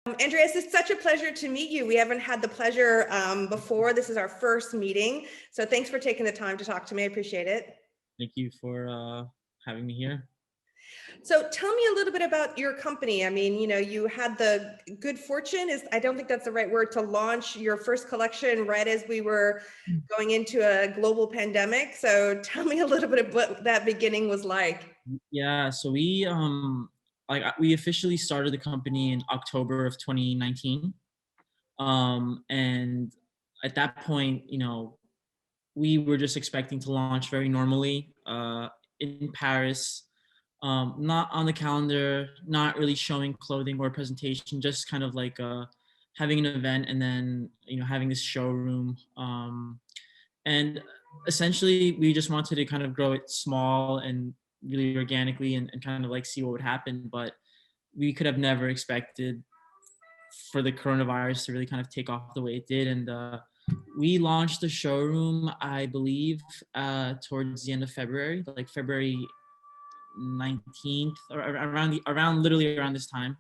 Andreas, it's such a pleasure to meet you. We haven't had the pleasure before. This is our first meeting. So thanks for taking the time to talk to me. I appreciate it. Thank you for having me here. So tell me a little bit about your company. I mean, you had the good fortune, I don't think that's the right word, to launch your first collection right as we were going into a global pandemic. So tell me a little bit of what that beginning was like. Yeah, so we officially started the company in October of 2019. And at that point, we were just expecting to launch very normally in Paris, not on the calendar, not really showing clothing or presentation, just kind of like having an event and then having this showroom. And essentially, we just wanted to kind of grow it small and really organically and kind of like see what would happen. But we could have never expected for the coronavirus to really kind of take off the way it did. And we launched the showroom, I believe, towards the end of February, like February 19th, or literally around this time.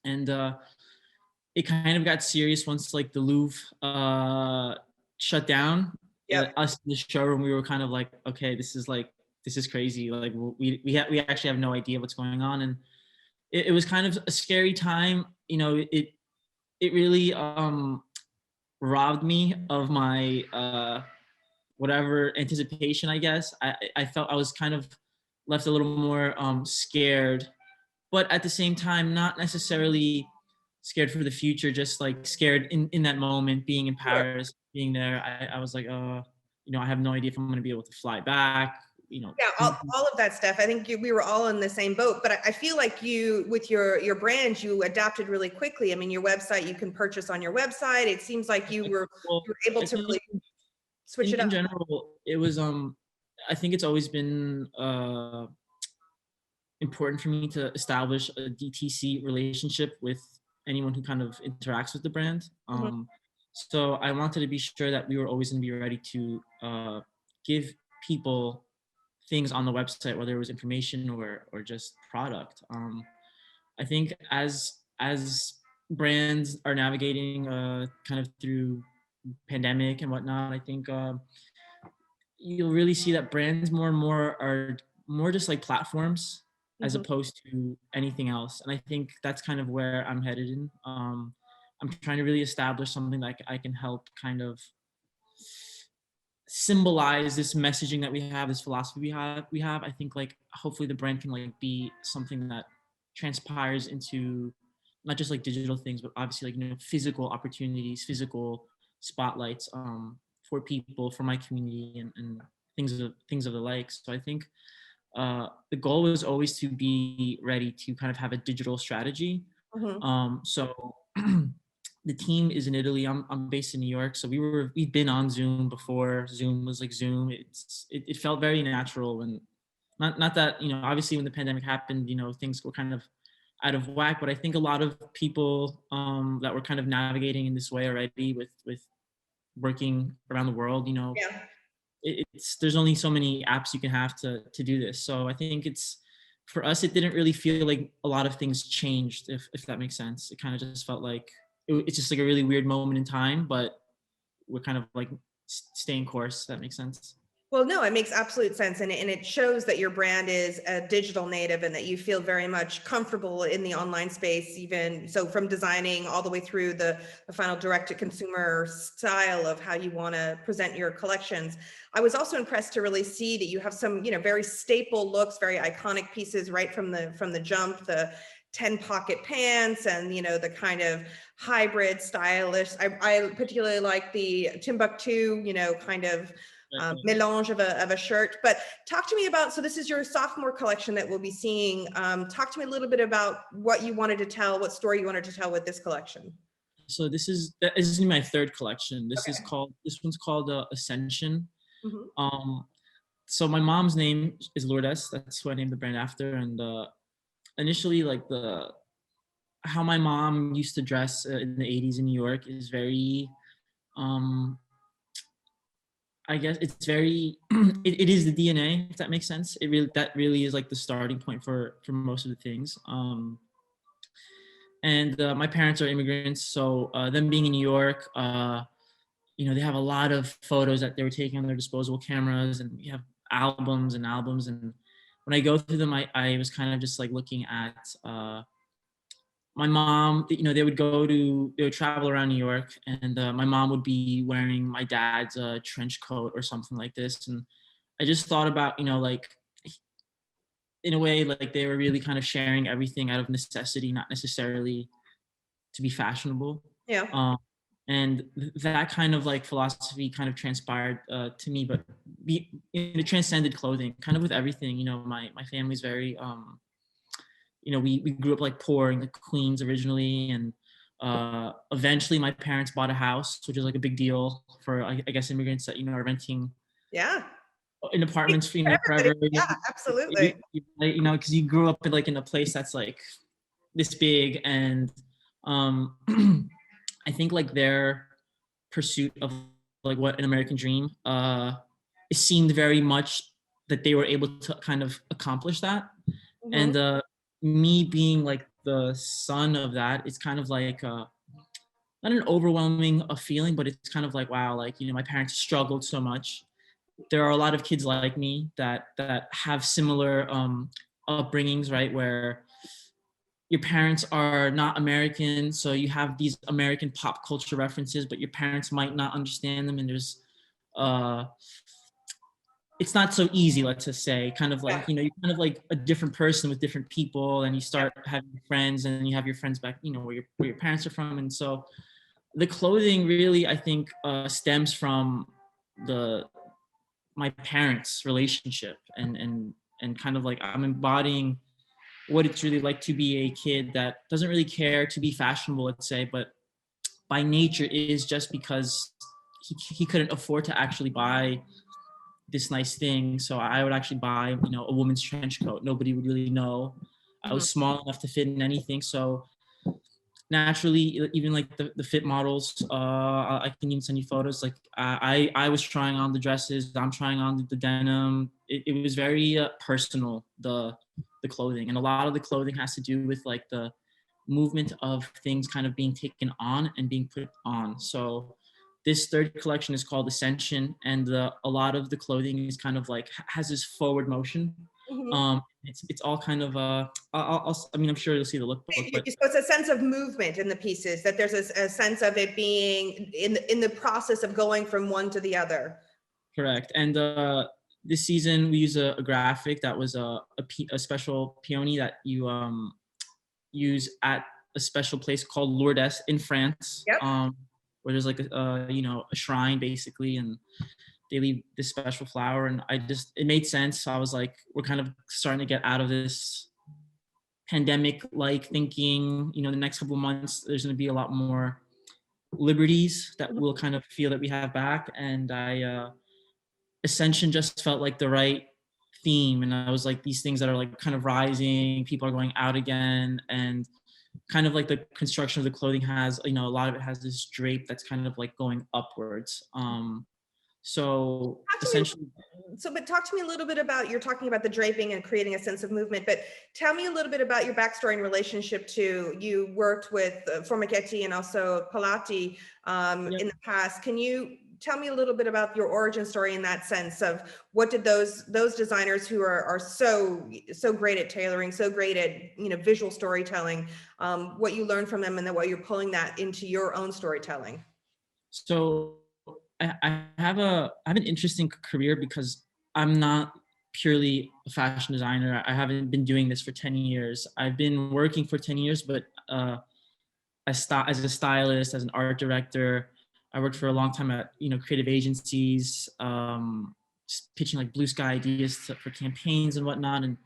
And it kind of got serious once like the Louvre shut down. Yep. Us in the showroom, we were kind of like, okay, this is crazy. Like we actually have no idea what's going on, and it was kind of a scary time. It really robbed me of my whatever anticipation, I guess. I felt I was kind of left a little more scared, but at the same time, not necessarily scared for the future, just like scared in that moment, being in Paris, being there. I was like, I have no idea if I'm going to be able to fly back. Yeah, all of that stuff. I think we were all in the same boat, but I feel like you, with your brand, you adapted really quickly. I mean, your website, you can purchase on your website. It seems like you were able to really switch it up. In general, it was, I think it's always been important for me to establish a DTC relationship with anyone who kind of interacts with the brand. So I wanted to be sure that we were always going to be ready to give people things on the website, whether it was information or just product. I think as brands are navigating kind of through pandemic and whatnot, I think you'll really see that brands more and more are more just like platforms as opposed to anything else. And I think that's kind of where I'm headed in. I'm trying to really establish something that I can help kind of symbolize this messaging that we have, this philosophy we have. I think like hopefully the brand can like be something that transpires into not just like digital things, but obviously like physical opportunities, physical spotlights for people, for my community, and things of the like. So I think the goal was always to be ready to kind of have a digital strategy. So the team is in Italy. I'm based in New York, so we've been on Zoom before. Zoom was like Zoom. It felt very natural, and not that obviously when the pandemic happened, things were kind of out of whack. But I think a lot of people that were kind of navigating in this way already with working around the world, there's only so many apps you can have to do this. So I think for us, it didn't really feel like a lot of things changed, if that makes sense. It kind of just felt like it's just like a really weird moment in time, but we're kind of like staying course. That makes sense. Well, no, it makes absolute sense. And it shows that your brand is a digital native and that you feel very much comfortable in the online space, even so from designing all the way through the final direct to consumer style of how you want to present your collections. I was also impressed to really see that you have some, very staple looks, very iconic pieces right from the jump, the 10 pocket pants and the kind of hybrid stylish. I particularly like the Timbuktu kind of melange of a shirt. But talk to me about, so this is your sophomore collection that we'll be seeing. Talk to me a little bit about what you wanted to tell, what story you wanted to tell with this collection. So this is my third collection. This one's called Ascension. So my mom's name is Lourdes. That's who I named the brand after. And initially, like how my mom used to dress in the 80s in New York is very, I guess it's very, it is the DNA, if that makes sense. That really is like the starting point for most of the things. And my parents are immigrants, so them being in New York, they have a lot of photos that they were taking on their disposable cameras, and we have albums and albums. And when I go through them, I was kind of just like looking at my mom. They would travel around New York, and my mom would be wearing my dad's trench coat or something like this. And I just thought about, like, in a way, like they were really kind of sharing everything out of necessity, not necessarily to be fashionable. Yeah. Um, and that kind of like philosophy kind of transpired to me, but it transcended clothing, kind of with everything. My family's very, we grew up like poor in the Queens originally, and eventually my parents bought a house, which is like a big deal for I guess immigrants that are renting Yeah. in apartments for For everybody. forever. Yeah, absolutely. Because you grew up in a place that's like this big, and um I think like their pursuit of like what an American dream, it seemed very much that they were able to kind of accomplish that. Mhm. And me being like the son of that, it's kind of like not an overwhelming feeling, but it's kind of like, wow, like my parents struggled so much. There are a lot of kids like me that have similar upbringings, right, where your parents are not American, so you have these American pop culture references, but your parents might not understand them, and there's uh it's not so easy, let's just say, kind of Yeah. like, you're kind of like a different person with different people, and you Yeah. start having friends, and then you have your friends back, where your parents are from. And so the clothing really, I think, stems from the my parents' relationship, and kind of like I'm embodying what it's really like to be a kid that doesn't really care to be fashionable, let's say, but by nature is just because he couldn't afford to actually buy this nice thing. So I would actually buy, a woman's trench coat. Nobody would really know. I Mhm. was small enough to fit in anything. So naturally, even like the fit models, I can even send you photos. Like I was trying on the dresses. I'm trying on the denim. It was very personal, the clothing. And a lot of the clothing has to do with like the movement of things kind of being taken on and being put on. So this third collection is called Ascension, and a lot of the clothing is kind of like has this forward motion. Mhm. It's all kind of I mean, I'm sure you'll see the lookbook, but So it's a sense of movement in the pieces, that there's a sense of it being in the process of going from one to the other. correct. And this season we use a graphic that was a special peony that you use at a special place called Lourdes in France, Yep. where there's like a shrine basically, and they leave this special flower. And it made sense. So I was like, we're kind of starting to get out of this pandemic like thinking. The next couple of months there's going to be a lot more liberties that Mhm. we'll kind of feel that we have back. And Ascension just felt like the right theme. And I was like, these things that are like kind of rising, people are going out again, and kind of like the construction of the clothing has, a lot of it has this drape that's kind of like going upwards. So Talk to me essentially, but talk to me a little bit about, you're talking about the draping and creating a sense of movement, but tell me a little bit about your backstory and relationship to, you worked with Formichetti and also Palati yeah. in the past. Can you tell me a little bit about your origin story in that sense of what did those designers who are so great at tailoring, so great at visual storytelling, what you learned from them, and then what you're pulling that into your own storytelling? So I have an interesting career because I'm not purely a fashion designer. I haven't been doing this for 10 years. I've been working for 10 years, but as a stylist, as an art director, I worked for a long time at creative agencies, just pitching like blue sky ideas for campaigns and whatnot. And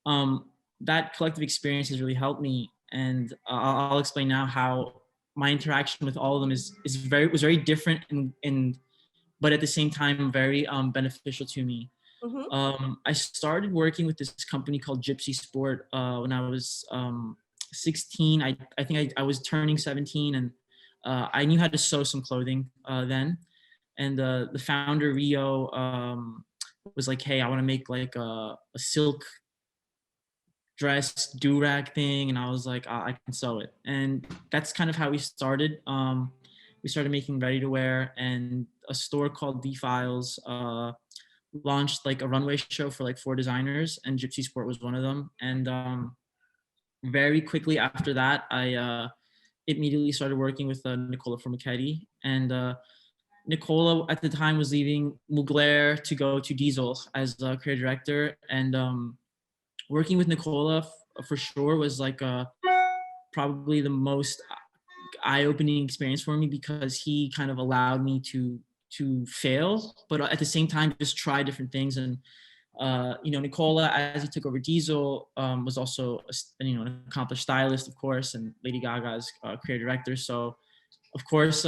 um, that collective experience has really helped me. And I'll explain now how my interaction with all of them was very different, and but at the same time very beneficial to me. Hmm. I started working with this company called Gypsy Sport when I was 16. I think I was turning 17, and I knew how to sew some clothing then. And the founder Rio was like, "Hey, I want to make like a silk dress do-rag thing, and I was like, I can sew it. And that's kind of how we started. We started making ready-to-wear, and a store called D-Files launched like a runway show for like 4 designers, and Gypsy Sport was one of them. And very quickly after that, I immediately started working with Nicola Formichetti. And Nicola at the time was leaving Mugler to go to Diesel as creative director. And working with Nicola for sure was like probably the most eye-opening experience for me, because he kind of allowed me to fail, but at the same time just try different things. And Nicola, as he took over Diesel, was also an accomplished stylist, of course, and Lady Gaga's creative director. So of course,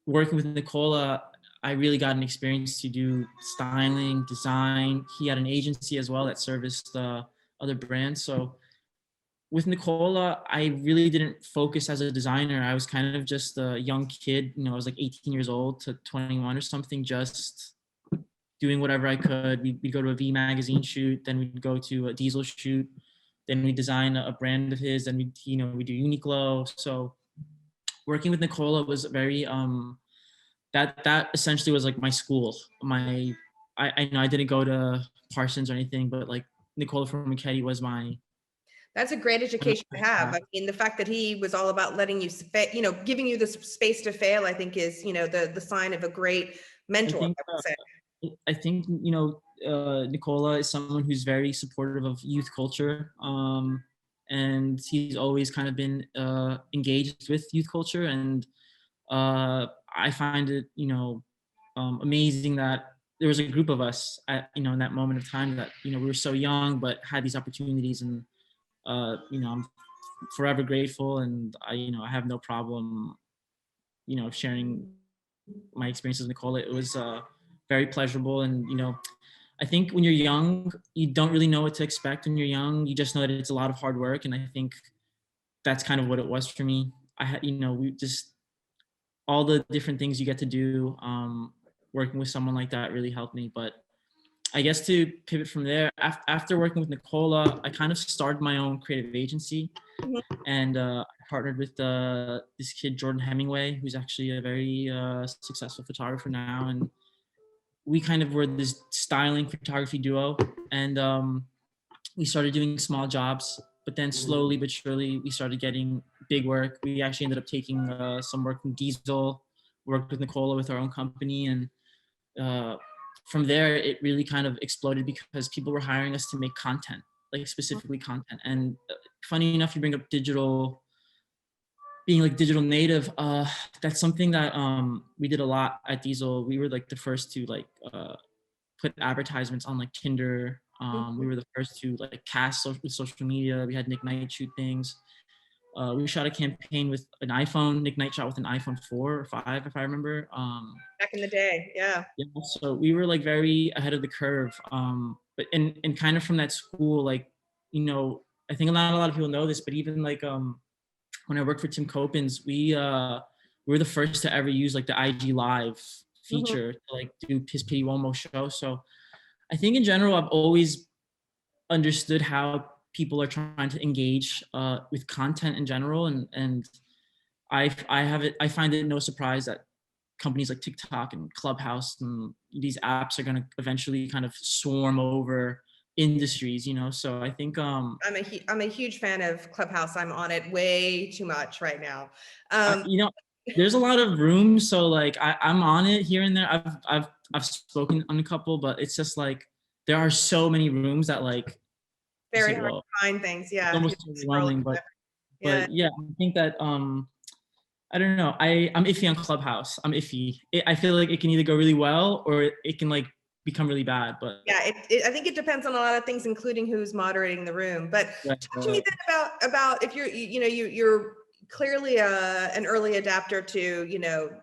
working with Nicola, I really got an experience to do styling, design. He had an agency as well that serviced other brands. So with Nicola, I really didn't focus as a designer. I was kind of just a young kid. I was like 18 years old to 21 or something, just doing whatever I could. We'd go to a V magazine shoot, then we'd go to a Diesel shoot, then we'd design a brand of his, then we do Uniqlo. So working with Nicola was very that essentially was like my school. I know I didn't go to Parsons or anything, but like Nicola Formichetti was my. That's a great education to have. I mean, the fact that he was all about letting you, giving you the space to fail, I think is, the sign of a great mentor. I think Nicola is someone who's very supportive of youth culture, and he's always kind of been engaged with youth culture. And I find it, amazing that there was a group of us at, in that moment of time that, we were so young, but had these opportunities. And, I'm forever grateful. And I have no problem, sharing my experiences with Nicola. It was very pleasurable. And, I think when you're young, you don't really know what to expect when you're young. You just know that it's a lot of hard work. And I think that's kind of what it was for me. I had, we just, all the different things you get to do, working with someone like that really helped me. But I guess to pivot from there, after working with Nicola, I kind of started my own creative agency. Mhm. And I partnered with this kid, Jordan Hemingway, who's actually a very successful photographer now. And we kind of were this styling photography duo. And we started doing small jobs, but then slowly but surely we started getting big work. We actually ended up taking some work from Diesel, worked with Nicola with our own company. And from there, it really kind of exploded because people were hiring us to make content, like specifically content. And funny enough, you bring up being like digital native. That's something that we did a lot at Diesel. We were like the first to like put advertisements on like Tinder. We were the first to like cast with social media. We had Nick Knight shoot things. We shot a campaign with an iPhone. Nick Knight shot with an iPhone 4 or 5, if I remember. Back in the day, yeah. So we were like very ahead of the curve. But and kind of from that school, like, I think not a lot of people know this, but even like when I worked for Tim Copens, we were the first to ever use like the IG Live feature to like do his Pity Uomo show. So I think in general, I've always understood how people are trying to engage with content in general, and I find it no surprise that companies like TikTok and Clubhouse and these apps are going to eventually kind of swarm over industries, So I think I'm a huge fan of Clubhouse. I'm on it way too much right now. There's a lot of rooms, so like I'm on it here and there. I've spoken on a couple, but it's just like there are so many rooms that like very hard to find things. Yeah, it's almost overwhelming. But yeah, I think that I don't know. I'm iffy on Clubhouse. I'm iffy. I feel like it can either go really well or it can like become really bad. But yeah, I think it depends on a lot of things, including who's moderating the room. But talk to me then about if you're clearly an early adapter to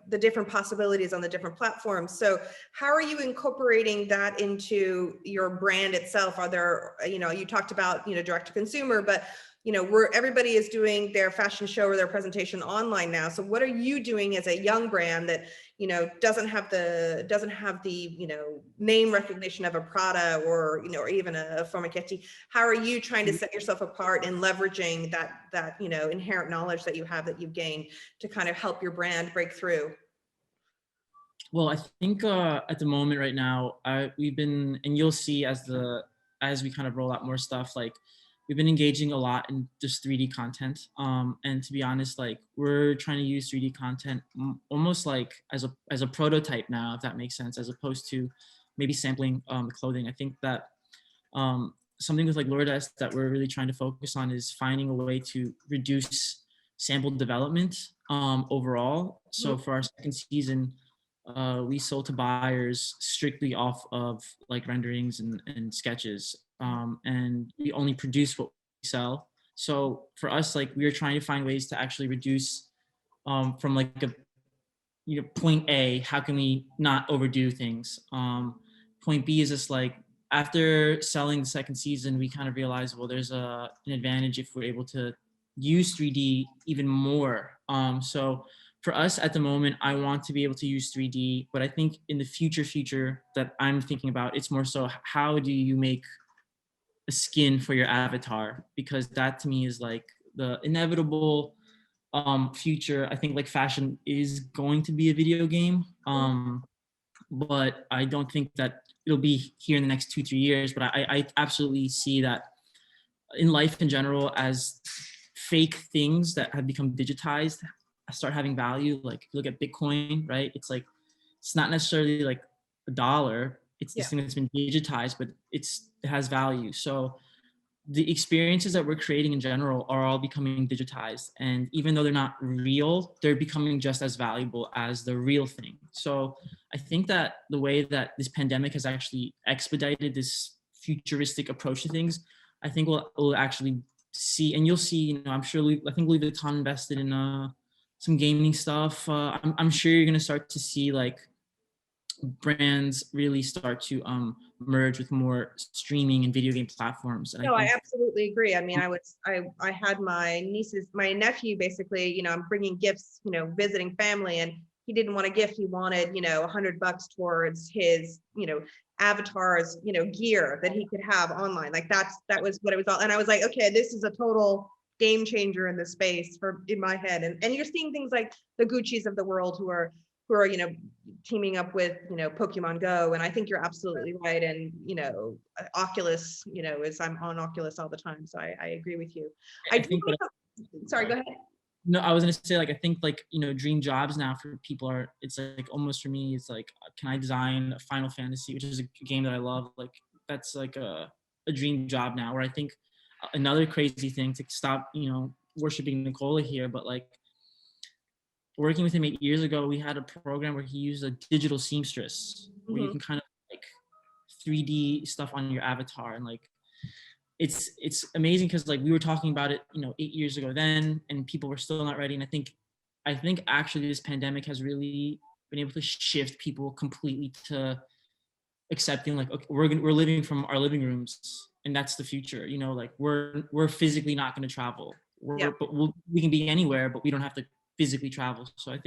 the different possibilities on the different platforms. So how are you incorporating that into your brand itself? Are there you talked about direct to consumer, but where everybody is doing their fashion show or their presentation online now. So what are you doing as a young brand that doesn't have the name recognition of a Prada or or even a Formichetti. How are you trying to set yourself apart and leveraging that inherent knowledge that you have, that you've gained, to kind of help your brand break through? Well, I think at the moment right now, we've been, and you'll see as we kind of roll out more stuff, like we've been engaging a lot in just 3D content. And to be honest, like we're trying to use 3D content almost like as a prototype now, if that makes sense, as opposed to maybe sampling clothing. I think that something with like Lourdes that we're really trying to focus on is finding a way to reduce sample development overall. So for our second season, we sold to buyers strictly off of like renderings and sketches, and we only produce what we sell. So for us, like we are trying to find ways to actually reduce from like a point A, how can we not overdo things? Point B is just like after selling the second season, we kind of realized, well, there's an advantage if we're able to use 3D even more. So for us at the moment, I want to be able to use 3D, but I think in the future that I'm thinking about, it's more so how do you make a skin for your avatar? Because that to me is like the inevitable future. I think like fashion is going to be a video game, but I don't think that it'll be here in the next 2-3 years. But I absolutely see that in life in general, as fake things that have become digitized start having value. Like if you look at Bitcoin, right? It's like it's not necessarily like a dollar. It's this thing that's been digitized, but it has value. So the experiences that we're creating in general are all becoming digitized, and even though they're not real, they're becoming just as valuable as the real thing. So I think that the way that this pandemic has actually expedited this futuristic approach to things, I think we'll actually see, and you'll see, I'm sure I think Louis Vuitton invested in some gaming stuff. I'm sure you're gonna start to see like brands really start to merge with more streaming and video game platforms. And No, I I think absolutely agree. I mean, I had my nephew, basically, I'm bringing gifts, visiting family, and he didn't want a gift. He wanted, $100 towards his, avatar's, gear that he could have online. Like that was what it was all. And I was like, okay, this is a total game changer in the space in my head. And you're seeing things like the Gucci's of the world who are, teaming up with, Pokemon Go. And I think you're absolutely right. And, Oculus, is I'm on Oculus all the time. So I agree with you. I think that, Sorry, go ahead. no, I was gonna say, like, I think like, dream jobs now for people are, it's like almost for me, it's like, can I design a Final Fantasy, which is a game that I love? Like that's like a dream job now, where I think another crazy thing to stop, worshiping Nicola here, but like working with him 8 years ago, we had a program where he used a digital seamstress, where you can kind of like 3D stuff on your avatar, and like it's amazing because like we were talking about it 8 years ago then, and people were still not ready. And I think actually this pandemic has really been able to shift people completely to accepting like, okay, we're living from our living rooms, and that's the future. Like we're physically not going to travel, but we can be anywhere, but we don't have to physically travel. So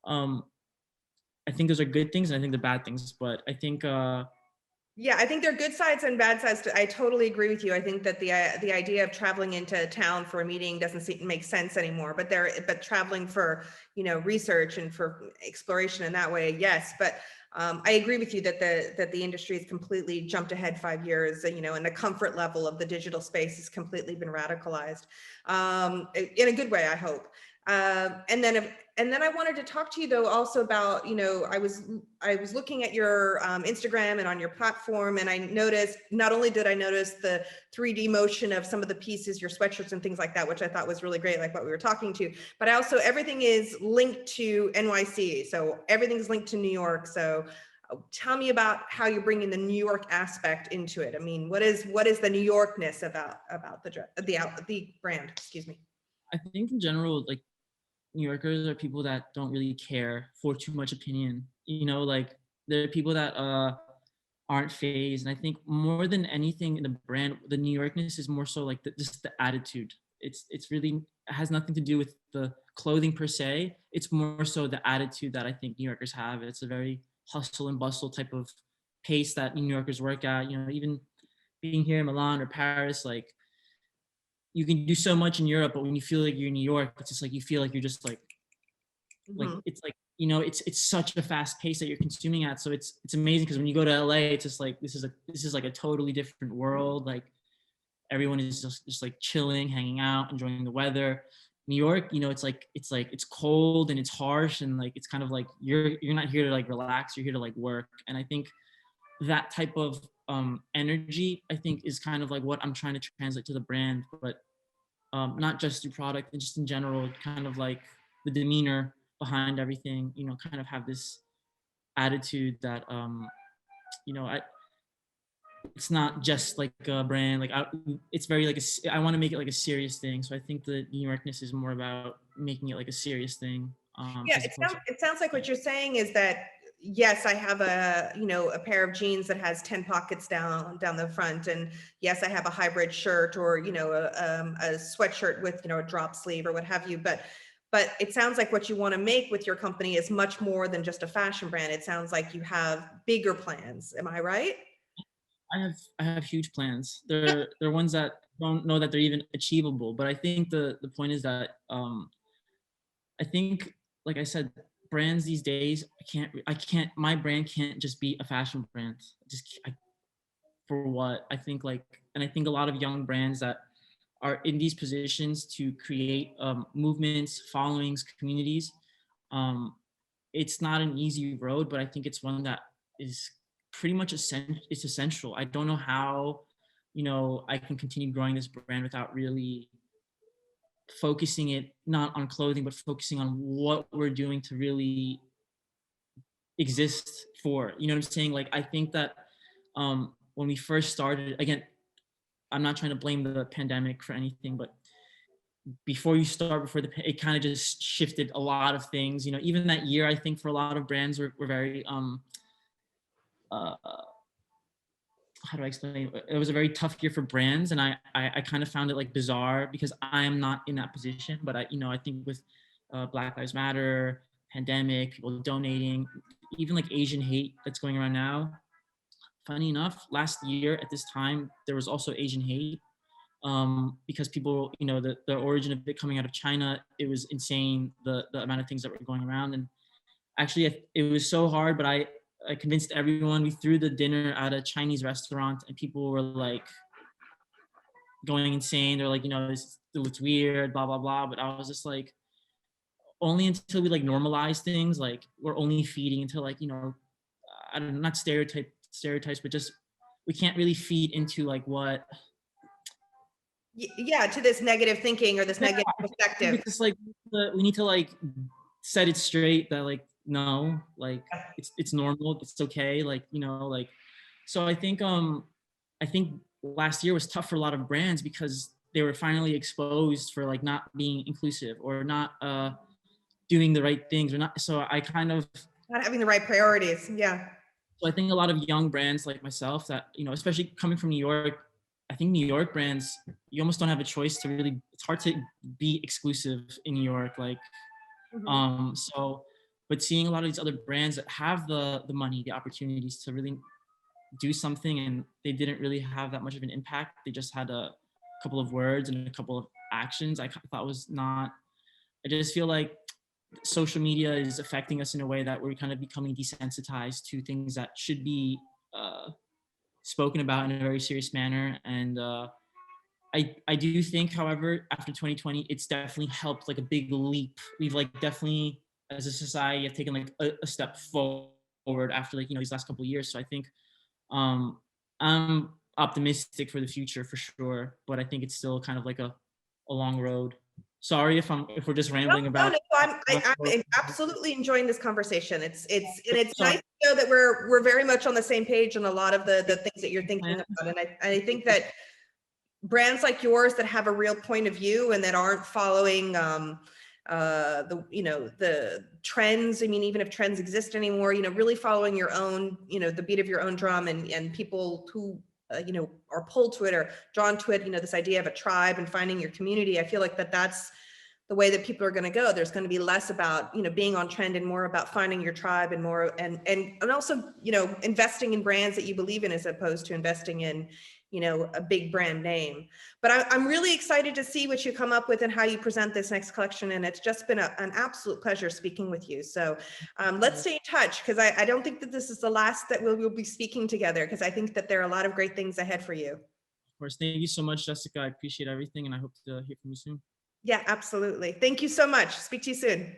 um I think those are good things, and I think the bad things, but I think yeah, I think there are good sides and bad sides. I totally agree with you. I think that the idea of traveling into town for a meeting doesn't make sense anymore. But traveling for research and for exploration in that way, yes. But I agree with you that the industry has completely jumped ahead 5 years. And the comfort level of the digital space has completely been radicalized, in a good way, I hope. And then I wanted to talk to you though also about, I was looking at your Instagram and on your platform, and I noticed, not only did I notice the 3D motion of some of the pieces, your sweatshirts and things like that, which I thought was really great, like what we were talking to, but everything is linked to NYC. So everything's linked to New York. So tell me about how you're bringing the New York aspect into it. I mean, what is the New Yorkness about the brand, excuse me? I think in general, like New Yorkers are people that don't really care for too much opinion. Like they're people that aren't phased. And I think more than anything in the brand, the New Yorkness is more so like just the attitude. It's really, it has nothing to do with the clothing per se. It's more so the attitude that I think New Yorkers have. It's a very hustle and bustle type of pace that New Yorkers work at. You know, even being here in Milan or Paris, like you can do so much in Europe, but when you feel like you're in New York, it's just like you feel like you're just like Mhm. it's like, you know, it's such a fast pace that you're consuming at. So it's amazing because when you go to LA, it's just like this is like a totally different world. Like everyone is just like chilling, hanging out, enjoying the weather. New York, you know, it's cold and it's harsh, and like it's kind of like you're not here to like relax, you're here to like work. And I think that type of energy, I think, is kind of like what I'm trying to translate to the brand, but not just through product and just in general, kind of like the demeanor behind everything, you know, kind of have this attitude that you know, it's not just like a brand, like it's very like I want to make it like a serious thing. So I think the New Yorkness is more about making it like a serious thing, Yeah, as opposed to, it sounds like what you're saying is that, yes, I have a, you know, a pair of jeans that has 10 pockets down the front. And yes, I have a hybrid shirt, or, you know, a sweatshirt with, you know, a drop sleeve or what have you. But it sounds like what you want to make with your company is much more than just a fashion brand. It sounds like you have bigger plans. Am I right? I have huge plans. They're ones that don't know that they're even achievable. But I think the point is that I think, like I said, brands these days, I can't, my brand can't just be a fashion brand. For what? I think like, and I think a lot of young brands that are in these positions to create movements, followings, communities. Um, it's not an easy road, but I think it's one that is pretty much essential. It's essential. I don't know how, you know, I can continue growing this brand without really focusing it not on clothing, but focusing on what we're doing to really exist for. You know what I'm saying? Like I think that when we first started, again, I'm not trying to blame the pandemic for anything, but before it kind of just shifted a lot of things. You know, even that year, I think for a lot of brands were very uh, how do I explain? It was a very tough year for brands, and I kind of found it like bizarre because I am not in that position. But I, you know, I think with Black Lives Matter, pandemic, people donating, even like Asian hate that's going around now. Funny enough, last year at this time there was also Asian hate, because people, you know, the origin of it coming out of China, it was insane, the amount of things that were going around. And actually it was so hard, but I convinced everyone. We threw the dinner at a Chinese restaurant and people were like going insane. They're like, you know, it looks weird, blah blah blah. But I was just like, only until we like normalize things, like we're only feeding into like, you know, I don't know, not stereotypes, but just we can't really feed into like what. Yeah, to this negative thinking or this Yeah, negative I think perspective. it's just like we need to like set it straight that like no, like it's normal, it's okay, like, you know, like. So I think last year was tough for a lot of brands because they were finally exposed for like not being inclusive or not doing the right things or not. So I kind of, Not having the right priorities. Yeah. so I think a lot of young brands like myself that, you know, especially coming from New York, I think New York brands, you almost don't have a choice to really, it's hard to be exclusive in New York. Like, Mhm. so, but seeing a lot of these other brands that have the money, the opportunities to really do something, and they didn't really have that much of an impact. They just had a couple of words and a couple of actions. I thought was not, I just feel like social media is affecting us in a way that we're kind of becoming desensitized to things that should be uh, spoken about in a very serious manner. And I do think, however, after 2020, it's definitely helped like a big leap. We've like definitely, as a society, have taken like a step forward after like, you know, these last couple of years. So I think um, I'm optimistic for the future for sure, but I think it's still kind of like a long road. Sorry if we're just No, rambling no, about. no, I'm absolutely enjoying this conversation. And it's nice Sorry. to know that we're very much on the same page on a lot of the things that you're thinking about. And I think that brands like yours that have a real point of view and that aren't following the, you know, the trends. I mean, even if trends exist anymore, you know, really following your own, you know, the beat of your own drum, and people who you know, are pulled to it or drawn to it, you know, this idea of a tribe and finding your community. I feel like that's the way that people are going to go. There's going to be less about, being on trend and more about finding your tribe and more, and also, investing in brands that you believe in, as opposed to investing in, a big brand name. But I'm really excited to see what you come up with and how you present this next collection. And it's just been an absolute pleasure speaking with you. So let's stay in touch, because I don't think that this is the last that we'll be speaking together, because I think that there are a lot of great things ahead for you. Of course. Thank you so much, Jessica. I appreciate everything, and I hope to hear from you soon. Yeah, absolutely. Thank you so much. Speak to you soon.